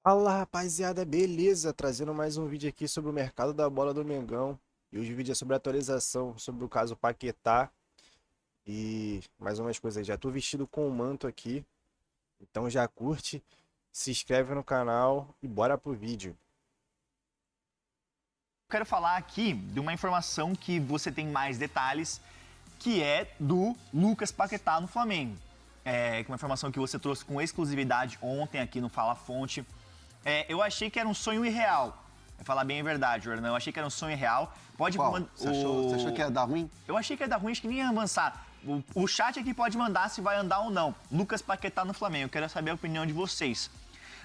Fala rapaziada, beleza? Trazendo mais um vídeo aqui sobre o mercado da bola do Mengão. E hoje o vídeo é sobre a atualização, sobre o caso Paquetá e mais umas coisas aí. Já tô vestido com o manto aqui, então já curte, se inscreve no canal e bora pro vídeo. Quero falar aqui de uma informação que você tem mais detalhes, que é do Lucas Paquetá no Flamengo. Uma informação que você trouxe com exclusividade ontem aqui no Fala Fonte. Eu achei que era um sonho irreal. Vou falar bem a verdade, Jordan. Eu achei que era um sonho irreal. Pode Qual? Você achou que ia dar ruim? Eu achei que ia dar ruim, acho que nem ia avançar. O chat aqui pode mandar se vai andar ou não. Lucas Paquetá no Flamengo. Eu quero saber a opinião de vocês.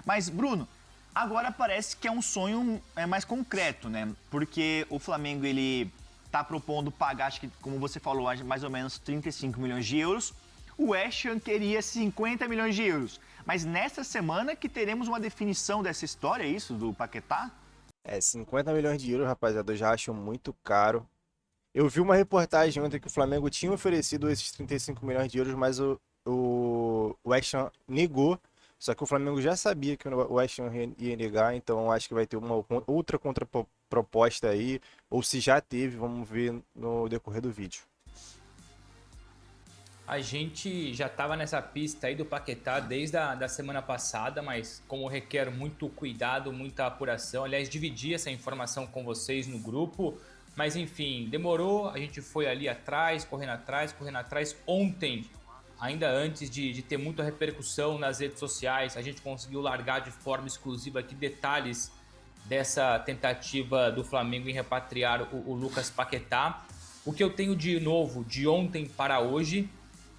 Mas, Bruno, agora parece que é um sonho mais concreto, né? Porque o Flamengo, ele tá propondo pagar, acho que, como você falou, mais ou menos 35 milhões de euros. O West Ham queria 50 milhões de euros. Mas nessa semana que teremos uma definição dessa história, é isso, do Paquetá? 50 milhões de euros, rapaziada, eu já acho muito caro. Eu vi uma reportagem ontem que o Flamengo tinha oferecido esses 35 milhões de euros, mas o West Ham negou. Só que o Flamengo já sabia que o West Ham ia negar, então eu acho que vai ter uma outra contraproposta aí, ou se já teve, vamos ver no decorrer do vídeo. A gente já estava nessa pista aí do Paquetá desde a semana passada, mas como requer muito cuidado, muita apuração, aliás, dividi essa informação com vocês no grupo, mas enfim, demorou, a gente foi ali atrás, correndo atrás, correndo atrás. Ontem, ainda antes de ter muita repercussão nas redes sociais, a gente conseguiu largar de forma exclusiva aqui detalhes dessa tentativa do Flamengo em repatriar o Lucas Paquetá. O que eu tenho de novo de ontem para hoje,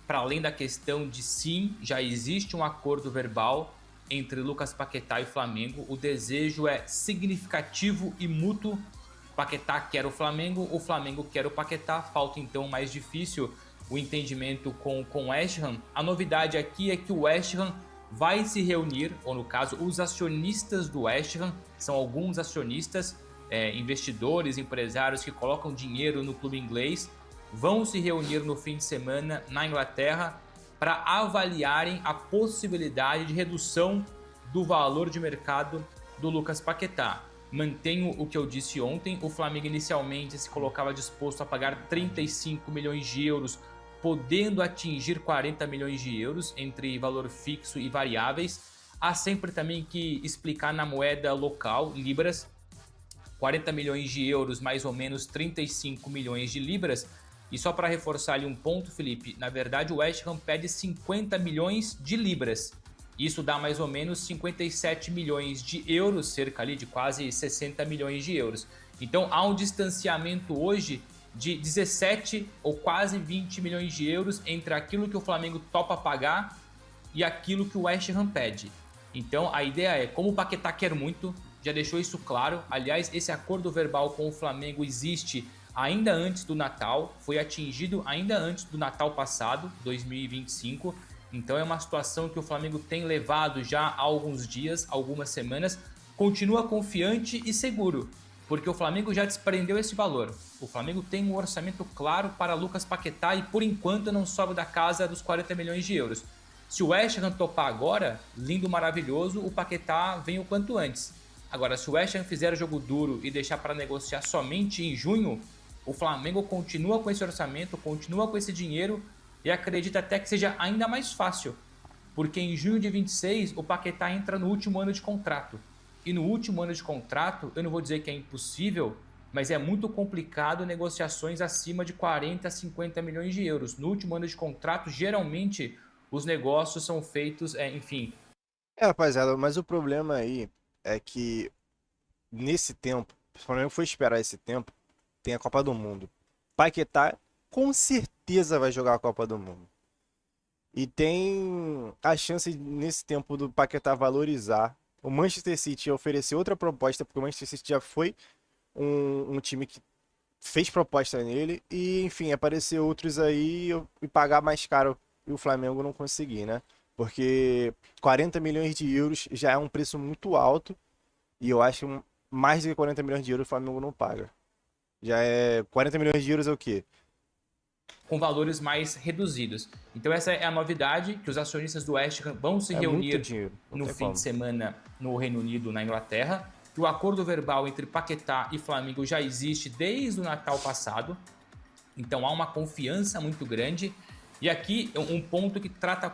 para além da questão de sim, já existe um acordo verbal entre Lucas Paquetá e Flamengo. O desejo é significativo e mútuo. Paquetá quer o Flamengo quer o Paquetá. Falta então mais difícil o entendimento com o West Ham. A novidade aqui é que o West Ham vai se reunir, ou no caso, os acionistas do West Ham, são alguns acionistas, investidores, empresários que colocam dinheiro no clube inglês, vão se reunir no fim de semana na Inglaterra para avaliarem a possibilidade de redução do valor de mercado do Lucas Paquetá. Mantenho o que eu disse ontem, o Flamengo inicialmente se colocava disposto a pagar 35 milhões de euros, podendo atingir 40 milhões de euros entre valor fixo e variáveis. Há sempre também que explicar na moeda local, libras, 40 milhões de euros, mais ou menos 35 milhões de libras. E só para reforçar ali um ponto, Felipe, na verdade o West Ham pede 50 milhões de libras. Isso dá mais ou menos 57 milhões de euros, cerca ali de quase 60 milhões de euros. Então há um distanciamento hoje de 17 ou quase 20 milhões de euros entre aquilo que o Flamengo topa pagar e aquilo que o West Ham pede. Então a ideia é, como o Paquetá quer muito, já deixou isso claro. Aliás, esse acordo verbal com o Flamengo existe ainda antes do Natal, foi atingido ainda antes do Natal passado, 2025. Então é uma situação que o Flamengo tem levado já há alguns dias, algumas semanas, continua confiante e seguro, porque o Flamengo já desprendeu esse valor. O Flamengo tem um orçamento claro para Lucas Paquetá e por enquanto não sobe da casa dos 40 milhões de euros. Se o West Ham topar agora, lindo, maravilhoso, o Paquetá vem o quanto antes. Agora, se o West Ham fizer o jogo duro e deixar para negociar somente em junho, o Flamengo continua com esse orçamento, continua com esse dinheiro e acredita até que seja ainda mais fácil, porque em junho de 26 o Paquetá entra no último ano de contrato. E no último ano de contrato, eu não vou dizer que é impossível, mas é muito complicado negociações acima de 40, 50 milhões de euros. No último ano de contrato, geralmente os negócios são feitos, enfim. Rapaziada, mas o problema aí é que nesse tempo, o Flamengo foi esperar esse tempo, tem a Copa do Mundo. Paquetá com certeza vai jogar a Copa do Mundo. E tem a chance nesse tempo do Paquetá valorizar. O Manchester City ia oferecer outra proposta, porque o Manchester City já foi um time que fez proposta nele. E, enfim, aparecer outros aí e pagar mais caro e o Flamengo não conseguir, né? Porque 40 milhões de euros já é um preço muito alto. E eu acho que mais do que 40 milhões de euros o Flamengo não paga. Já é 40 milhões de euros é o quê? com valores mais reduzidos. Então essa é a novidade, que os acionistas do West Ham vão se É muito reunir dinheiro, não no tem fim como. de semana no Reino Unido, na Inglaterra, que o acordo verbal entre Paquetá e Flamengo já existe desde o Natal passado, então há uma confiança muito grande. E aqui um ponto que trata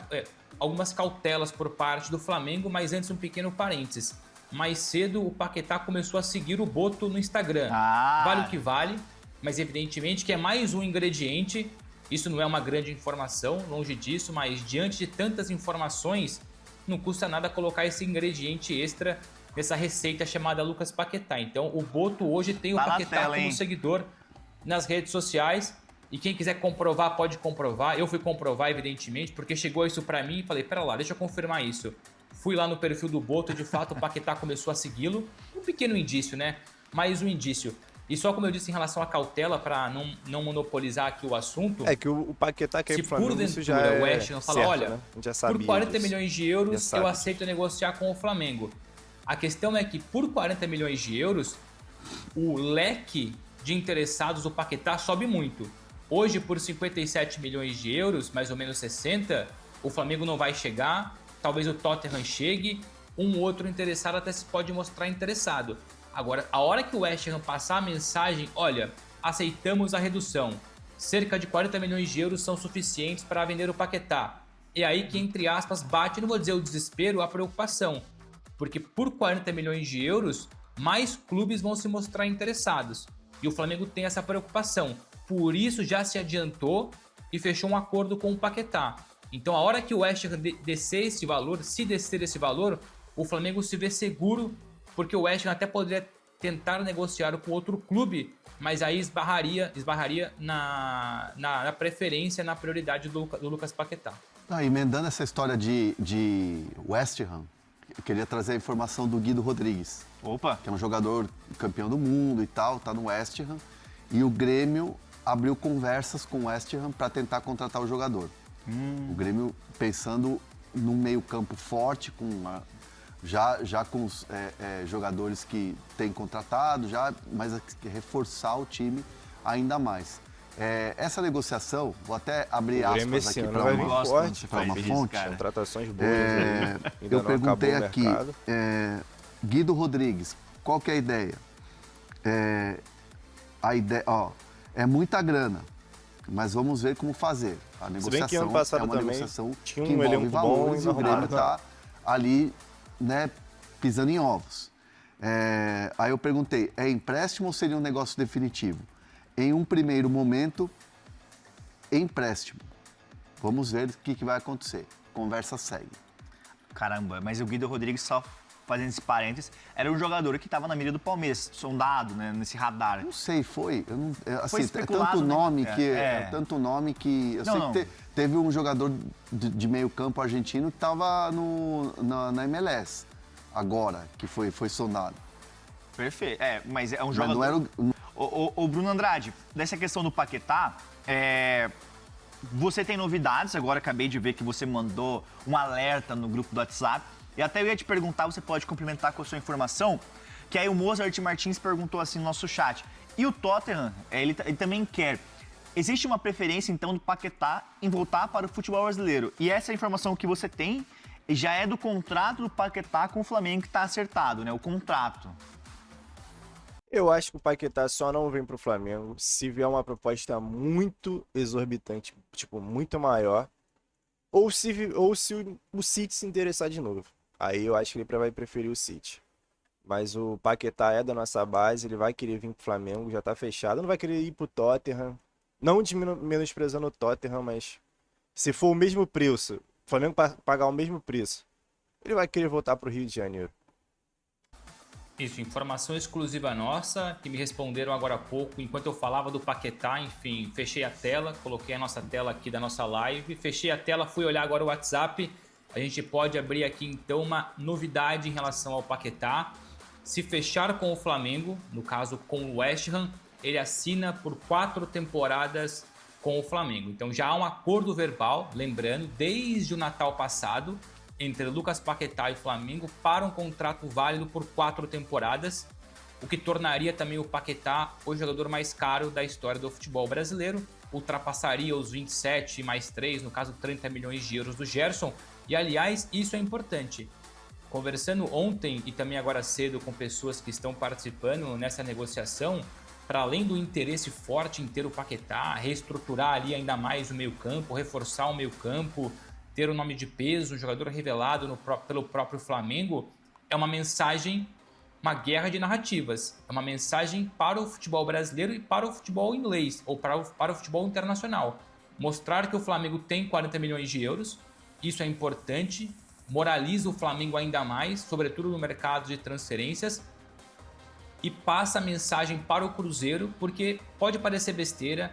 algumas cautelas por parte do Flamengo, mas antes um pequeno parênteses. Mais cedo o Paquetá começou a seguir o Boto no Instagram. Vale o que vale, mas evidentemente que é mais um ingrediente. Isso não é uma grande informação, longe disso, mas diante de tantas informações, não custa nada colocar esse ingrediente extra nessa receita chamada Lucas Paquetá. Então o Boto hoje tem o Paquetá como seguidor nas redes sociais. E quem quiser comprovar, pode comprovar. Eu fui comprovar, evidentemente, porque chegou isso pra mim e falei, pera lá, deixa eu confirmar isso. Fui lá no perfil do Boto, de fato o Paquetá começou a segui-lo. Um pequeno indício, né? Mais um indício. E só como eu disse em relação à cautela, para não monopolizar aqui o assunto... É que o Paquetá quer ir pro Flamengo, isso já porventura é o West Ham fala, certo, olha, né? A gente já sabia por 40 disso. milhões de euros Já sabe eu aceito negociar com o Flamengo. A questão é que por 40 milhões de euros, o leque de interessados do Paquetá sobe muito. Hoje, por 57 milhões de euros, mais ou menos 60, o Flamengo não vai chegar, talvez o Tottenham chegue, um outro interessado até se pode mostrar interessado. Agora, a hora que o West Ham passar a mensagem, olha, aceitamos a redução, cerca de 40 milhões de euros são suficientes para vender o Paquetá. É aí que, entre aspas, bate, não vou dizer o desespero, a preocupação. Porque por 40 milhões de euros, mais clubes vão se mostrar interessados. E o Flamengo tem essa preocupação. Por isso já se adiantou e fechou um acordo com o Paquetá. Então a hora que o West Ham descer esse valor, se descer esse valor, o Flamengo se vê seguro, porque o West Ham até poderia tentar negociar com outro clube, mas aí esbarraria na preferência, na prioridade do Lucas Paquetá. Não, emendando essa história de West Ham, eu queria trazer a informação do Guido Rodrigues. Opa! Que é um jogador campeão do mundo e tal, tá no West Ham. E o Grêmio abriu conversas com o West Ham para tentar contratar o jogador. O Grêmio pensando num meio-campo forte, já com os jogadores que tem contratado, mas reforçar o time ainda mais. Essa negociação, vou até abrir aspas aqui para uma fonte. Contratações boas. Ainda Eu perguntei aqui, mercado. Guido Rodrigues, qual que é a ideia? A ideia, é muita grana, mas vamos ver como fazer. A negociação que ano passado é uma também negociação tinha um que envolve elenco valores bom e o Grêmio normal. está ali, né, pisando em ovos. Aí eu perguntei, é empréstimo ou seria um negócio definitivo? Em um primeiro momento, empréstimo. Vamos ver o que vai acontecer. Conversa segue. Caramba, mas o Guido Rodrigues, só fazendo esse parênteses, era um jogador que estava na mira do Palmeiras, sondado, né, nesse radar. Não sei, foi. Eu não, Foi assim, especulado, tanto nome que... Eu sei que teve um jogador de meio campo argentino que estava na MLS agora, que foi sondado. Perfeito. Mas é um jogador... Mas não era o Bruno Andrade, dessa questão do Paquetá, você tem novidades, agora acabei de ver que você mandou um alerta no grupo do WhatsApp, e até eu ia te perguntar, você pode complementar com a sua informação, que aí o Mozart Martins perguntou assim no nosso chat, e o Tottenham, ele também quer. Existe uma preferência, então, do Paquetá em voltar para o futebol brasileiro, e essa informação que você tem já é do contrato do Paquetá com o Flamengo que está acertado, né, o contrato. Eu acho que o Paquetá só não vem pro Flamengo se vier uma proposta muito exorbitante, tipo, muito maior, ou se o City se interessar de novo. Aí eu acho que ele vai preferir o City. Mas o Paquetá é da nossa base, ele vai querer vir pro Flamengo, já tá fechado, não vai querer ir pro Tottenham. Não menosprezando o Tottenham, mas se for o mesmo preço, o Flamengo pagar o mesmo preço, ele vai querer voltar pro Rio de Janeiro. Isso, informação exclusiva nossa, que me responderam agora há pouco, enquanto eu falava do Paquetá, enfim, fechei a tela, coloquei a nossa tela aqui da nossa live, fechei a tela, fui olhar agora o WhatsApp, a gente pode abrir aqui então uma novidade em relação ao Paquetá. Se fechar com o Flamengo, no caso com o West Ham, ele assina por 4 temporadas com o Flamengo. Então já há um acordo verbal, lembrando, desde o Natal passado, entre Lucas Paquetá e Flamengo para um contrato válido por 4 temporadas, o que tornaria também o Paquetá o jogador mais caro da história do futebol brasileiro. ultrapassaria os 27 mais 3, no caso 30 milhões de euros do Gerson. E aliás, isso é importante. Conversando ontem e também agora cedo com pessoas que estão participando nessa negociação, para além do interesse forte em ter o Paquetá, reestruturar ali ainda mais o meio-campo, reforçar o meio-campo, ter um nome de peso, um jogador revelado pelo próprio Flamengo, é uma mensagem, uma guerra de narrativas. É uma mensagem para o futebol brasileiro e para o futebol inglês, ou para o futebol internacional. Mostrar que o Flamengo tem 40 milhões de euros, isso é importante, moraliza o Flamengo ainda mais, sobretudo no mercado de transferências, e passa a mensagem para o Cruzeiro, porque pode parecer besteira,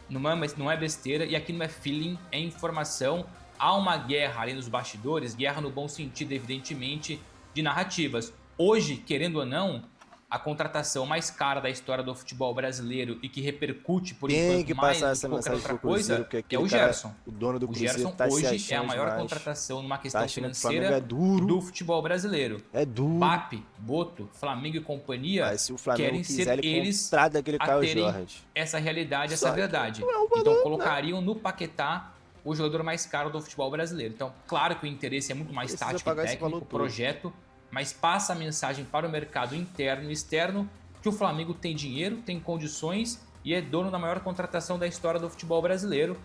não é besteira, e aqui não é feeling, é informação. Há uma guerra ali nos bastidores, guerra no bom sentido, evidentemente, de narrativas. Hoje, querendo ou não, a contratação mais cara da história do futebol brasileiro e que repercute por enquanto mais do que qualquer outra coisa é o Gerson. O dono do O Cruzeiro Gerson tá se hoje é a achando maior demais. contratação numa Tá questão achando que o Flamengo financeira é duro. do futebol brasileiro. É duro. BAP, Boto, Flamengo e companhia Mas se o Flamengo querem quiser, ser ele eles contrata aquele a Caio terem Jorge. essa realidade, Só essa que verdade. não é um Então valor, colocariam no Paquetá o jogador mais caro do futebol brasileiro. Então, claro que o interesse é muito mais Precisa tático e pagar esse valor técnico, todo. projeto, mas passa a mensagem para o mercado interno e externo que o Flamengo tem dinheiro, tem condições e é dono da maior contratação da história do futebol brasileiro.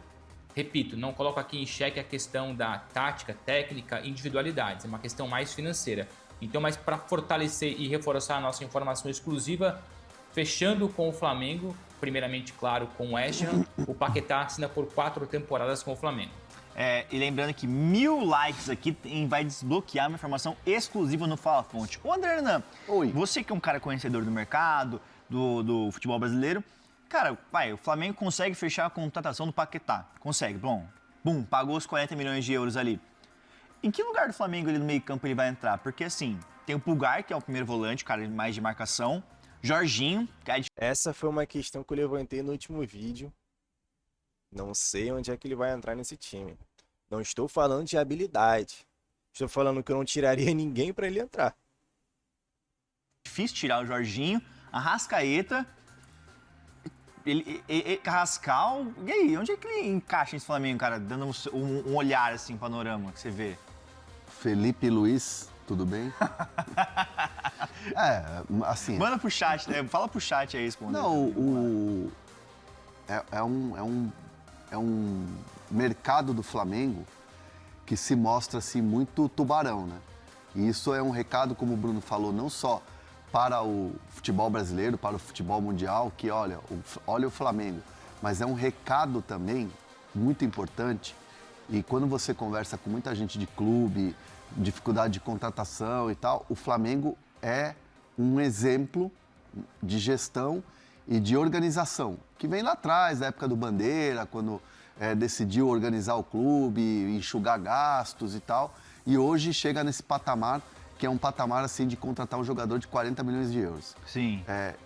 Repito, não coloco aqui em xeque a questão da tática, técnica, individualidades, é uma questão mais financeira. Então, mas para fortalecer e reforçar a nossa informação exclusiva, fechando com o Flamengo, primeiramente, claro, com o West Ham, o Paquetá assina por 4 temporadas com o Flamengo. E lembrando que 1000 likes aqui vai desbloquear uma informação exclusiva no Fala Fonte. Ô, André Hernan, Oi. você que é um cara conhecedor do mercado, do futebol brasileiro, cara, o Flamengo consegue fechar a contratação do Paquetá. Consegue, bom, pagou os 40 milhões de euros ali. Em que lugar do Flamengo ali no meio campo ele vai entrar? Porque assim, tem o Pulgar, que é o primeiro volante, cara mais de marcação, Jorginho, que é de... Essa foi uma questão que eu levantei no último vídeo. Não sei onde é que ele vai entrar nesse time. Não estou falando de habilidade. Estou falando que eu não tiraria ninguém para ele entrar. difícil tirar o Jorginho, Arrascaeta, Carrascal, e aí, onde é que ele encaixa nesse Flamengo, cara, dando um olhar assim, panorama que você vê? Felipe Luiz, tudo bem? Assim... Manda pro chat, né? Fala pro chat aí, responder. Não, é um mercado do Flamengo que se mostra assim, muito tubarão, né? E isso é um recado, como o Bruno falou, não só para o futebol brasileiro, para o futebol mundial, que olha o Flamengo, mas é um recado também muito importante. E quando você conversa com muita gente de clube, dificuldade de contratação e tal, o Flamengo é um exemplo de gestão e de organização, que vem lá atrás, da época do Bandeira, quando decidiu organizar o clube, enxugar gastos e tal, e hoje chega nesse patamar, que é um patamar assim de contratar um jogador de 40 milhões de euros. Sim.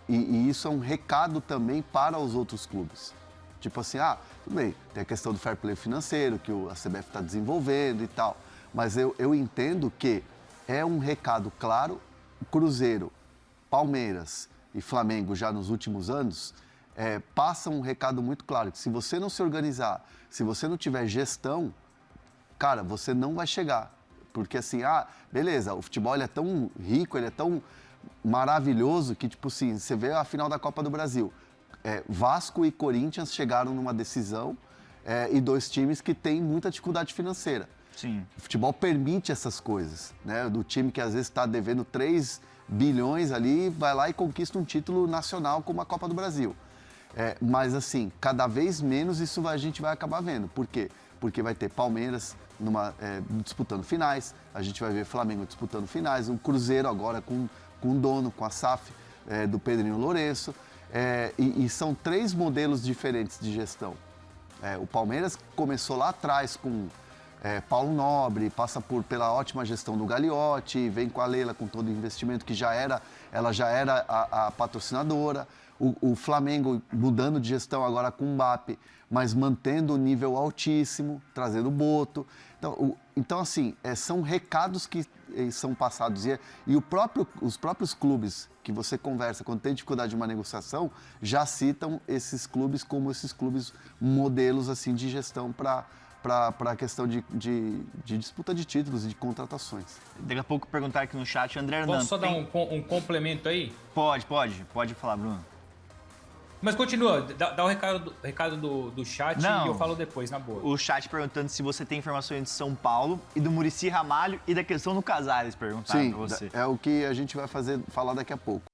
E isso é um recado também para os outros clubes. Tipo assim, tudo bem, tem a questão do fair play financeiro, que a CBF está desenvolvendo e tal, mas eu entendo que é um recado claro. O Cruzeiro, Palmeiras e Flamengo já nos últimos anos passam um recado muito claro, que se você não se organizar, se você não tiver gestão, cara, você não vai chegar. Porque assim, beleza, o futebol ele é tão rico, ele é tão maravilhoso que, tipo assim, você vê a final da Copa do Brasil. Vasco e Corinthians chegaram numa decisão e dois times que têm muita dificuldade financeira. Sim. O futebol permite essas coisas, né? Do time que às vezes está devendo 3 bilhões ali, vai lá e conquista um título nacional como a Copa do Brasil. Mas assim, cada vez menos isso a gente vai acabar vendo. Por quê? Porque vai ter Palmeiras disputando finais, a gente vai ver Flamengo disputando finais, um Cruzeiro agora com o dono, com a SAF do Pedrinho Lourenço. E são 3 modelos diferentes de gestão. O Palmeiras começou lá atrás com Paulo Nobre, passa pela ótima gestão do Gagliotti, vem com a Leila com todo o investimento que ela já era a patrocinadora. O Flamengo mudando de gestão agora com o Mbappé, mas mantendo o nível altíssimo, trazendo o Boto. Então assim, são recados que são passados. E os próprios clubes que você conversa, quando tem dificuldade de uma negociação, já citam esses clubes como esses clubes modelos assim, de gestão para a questão de disputa de títulos e de contratações. Daqui a pouco perguntar aqui no chat, André Hernando. Posso só dar um complemento aí? Pode falar, Bruno. Mas continua, dá o recado do chat Não. e eu falo depois, na boa. O chat perguntando se você tem informações de São Paulo e do Muricy Ramalho e da questão do Casares, perguntaram Sim, pra você. é o que a gente vai falar daqui a pouco.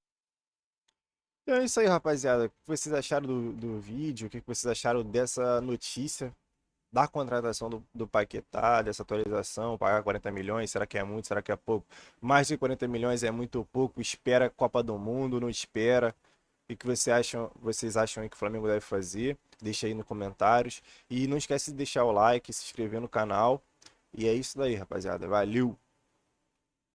Então é isso aí, rapaziada. O que vocês acharam do vídeo? O que vocês acharam dessa notícia da contratação do Paquetá, dessa atualização, pagar 40 milhões, será que é muito, será que é pouco? Mais de 40 milhões é muito pouco, espera a Copa do Mundo, não espera. O que vocês acham aí que o Flamengo deve fazer? Deixa aí nos comentários. E não esquece de deixar o like, se inscrever no canal. E é isso daí, rapaziada. Valeu!